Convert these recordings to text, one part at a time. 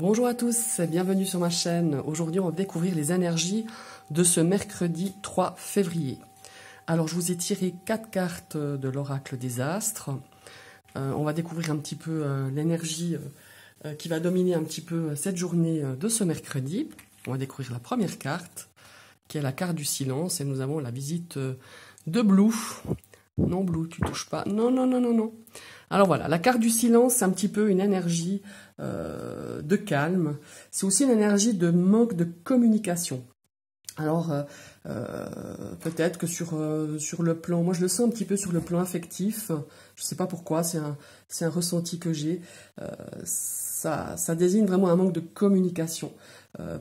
Bonjour à tous, bienvenue sur ma chaîne. Aujourd'hui, on va découvrir les énergies de ce mercredi 3 février. Alors, je vous ai tiré 4 cartes de l'oracle des astres. On va découvrir un petit peu l'énergie qui va dominer un petit peu cette journée de ce mercredi. On va découvrir la première carte, qui est la carte du silence. Et nous avons la visite de Blue. Non, Blue, tu touches pas. Non, non, non, non, non. Alors voilà, la carte du silence, c'est un petit peu une énergie de calme. C'est aussi une énergie de manque de communication. Alors, peut-être que sur le plan, moi je le sens un petit peu sur le plan affectif, je ne sais pas pourquoi, c'est un ressenti que j'ai, ça désigne vraiment un manque de communication.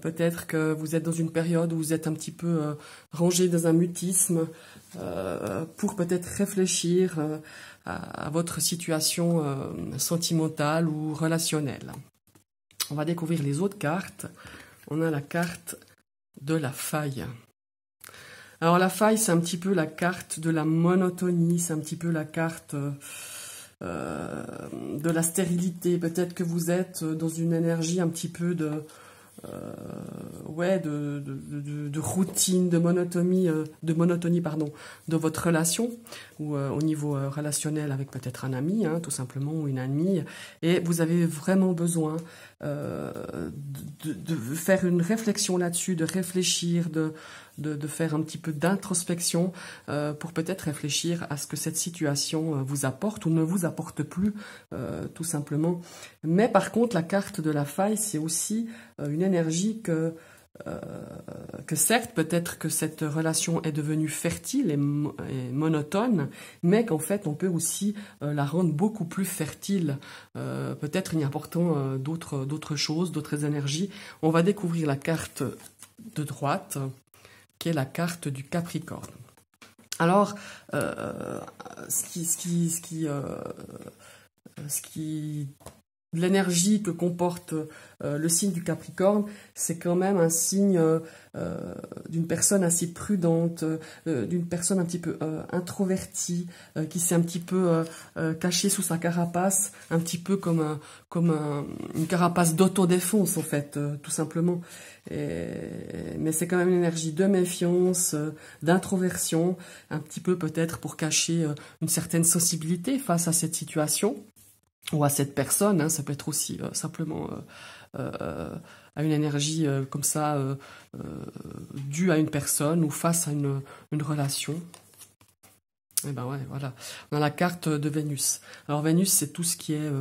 Peut-être que vous êtes dans une période où vous êtes un petit peu rangé dans un mutisme pour peut-être réfléchir à votre situation sentimentale ou relationnelle. On va découvrir les autres cartes. On a la carte de la faille. Alors la faille, c'est un petit peu la carte de la monotonie, c'est un petit peu la carte de la stérilité. Peut-être que vous êtes dans une énergie un petit peu de routine, de monotonie, pardon, de votre relation, ou au niveau relationnel avec peut-être un ami, tout simplement, ou une amie, et vous avez vraiment besoin de faire une réflexion là-dessus, de réfléchir, de faire un petit peu d'introspection pour peut-être réfléchir à ce que cette situation vous apporte ou ne vous apporte plus, tout simplement. Mais par contre, la carte de la faille, c'est aussi une énergie que certes, peut-être que cette relation est devenue fertile et monotone, mais qu'en fait, on peut aussi la rendre beaucoup plus fertile, peut-être en y apportant d'autres choses, d'autres énergies. On va découvrir la carte de droite, qui est la carte du Capricorne. Alors, l'énergie que comporte le signe du Capricorne, c'est quand même un signe d'une personne assez prudente, d'une personne un petit peu introvertie, qui s'est un petit peu cachée sous sa carapace, un petit peu comme une carapace d'autodéfense en fait, tout simplement. Mais c'est quand même une énergie de méfiance, d'introversion, un petit peu peut-être pour cacher une certaine sensibilité face à cette situation. Ou à cette personne, ça peut être aussi simplement à une énergie comme ça, due à une personne ou face à une relation. Et ben ouais, voilà. On a la carte de Vénus. Alors Vénus, c'est tout ce qui est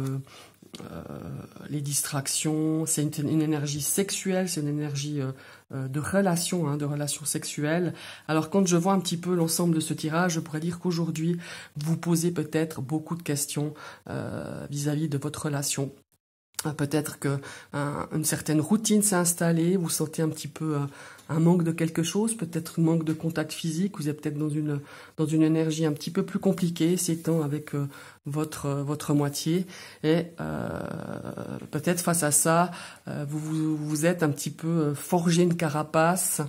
les distractions, c'est une énergie sexuelle, c'est une énergie de relation sexuelle. Alors quand je vois un petit peu l'ensemble de ce tirage, je pourrais dire qu'aujourd'hui, vous posez peut-être beaucoup de questions vis-à-vis de votre relation. Peut-être que une certaine routine s'est installée, vous sentez un petit peu un manque de quelque chose, peut-être un manque de contact physique, vous êtes peut-être dans une énergie un petit peu plus compliquée, s'étant avec votre moitié, et peut-être face à ça, vous êtes un petit peu forgé une carapace,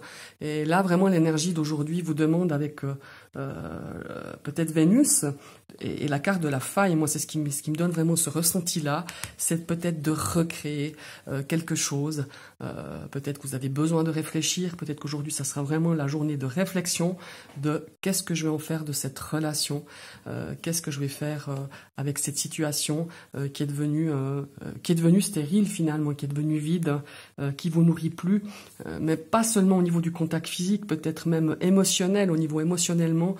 et là vraiment l'énergie d'aujourd'hui vous demande avec peut-être Vénus et la carte de la faille, moi c'est ce qui me donne vraiment ce ressenti-là, c'est peut-être de recréer quelque chose, peut-être que vous avez besoin de réfléchir, peut-être qu'aujourd'hui ça sera vraiment la journée de réflexion, de qu'est-ce que je vais en faire de cette relation, qu'est-ce que je vais faire avec cette situation qui est devenue stérile finalement, qui est devenue vide, qui vous nourrit plus, mais pas seulement au niveau du contact physique, peut-être même émotionnel, au niveau émotionnellement,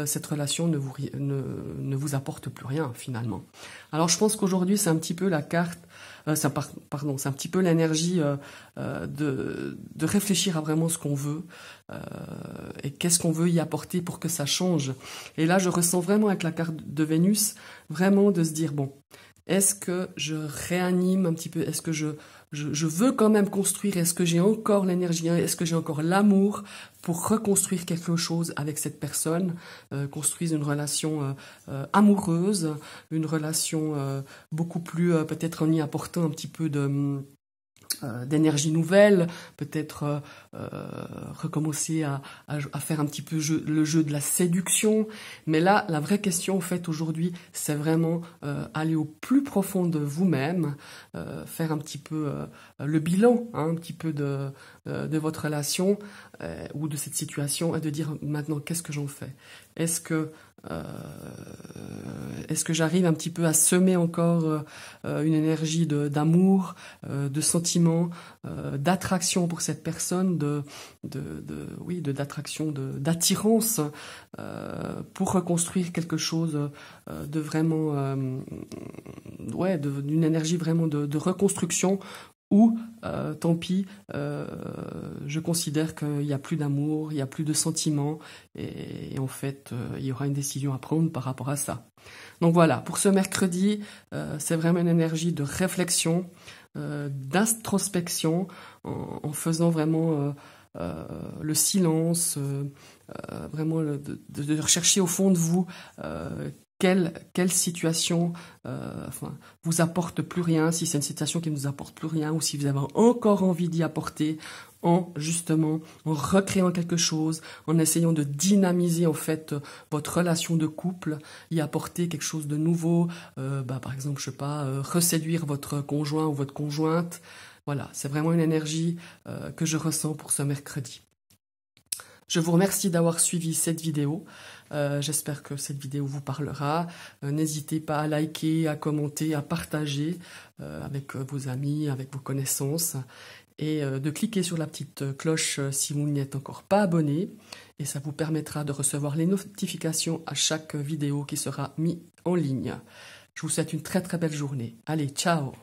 cette relation ne vous apporte plus rien finalement. Alors je pense qu'aujourd'hui c'est un petit peu la carte, c'est un petit peu l'énergie de réfléchir à vraiment ce qu'on veut et qu'est-ce qu'on veut y apporter pour que ça change. Et là je ressens vraiment avec la carte de Vénus, vraiment de se dire bon, est-ce que je réanime un petit peu, est-ce que je veux quand même construire, est-ce que j'ai encore l'énergie, est-ce que j'ai encore l'amour pour reconstruire quelque chose avec cette personne, construire une relation amoureuse, une relation beaucoup plus, peut-être en y apportant un petit peu d'énergie nouvelle, peut-être recommencer à faire un petit peu le jeu de la séduction. Mais là, la vraie question, en fait, aujourd'hui, c'est vraiment aller au plus profond de vous-même, faire un petit peu le bilan, hein, un petit peu de votre relation ou de cette situation, et de dire maintenant, qu'est-ce que j'en fais? Est-ce que j'arrive un petit peu à semer encore une énergie d'amour, de sentiment, d'attraction pour cette personne, d'attraction, d'attirance, pour reconstruire quelque chose de vraiment, d'une énergie vraiment de reconstruction, ou tant pis, je considère qu'il n'y a plus d'amour, il n'y a plus de sentiments, et en fait, il y aura une décision à prendre par rapport à ça. Donc voilà, pour ce mercredi, c'est vraiment une énergie de réflexion, d'introspection, en faisant vraiment le silence, vraiment de rechercher au fond de vous quelle situation vous apporte plus rien, si c'est une situation qui ne vous apporte plus rien, ou si vous avez encore envie d'y apporter, en recréant quelque chose, en essayant de dynamiser en fait votre relation de couple, y apporter quelque chose de nouveau, par exemple, je sais pas, reséduire votre conjoint ou votre conjointe. Voilà, c'est vraiment une énergie que je ressens pour ce mercredi. Je vous remercie d'avoir suivi cette vidéo. J'espère que cette vidéo vous parlera. N'hésitez pas à liker, à commenter, à partager avec vos amis, avec vos connaissances, et de cliquer sur la petite cloche si vous n'y êtes encore pas abonné. Et ça vous permettra de recevoir les notifications à chaque vidéo qui sera mise en ligne. Je vous souhaite une très très belle journée. Allez, ciao!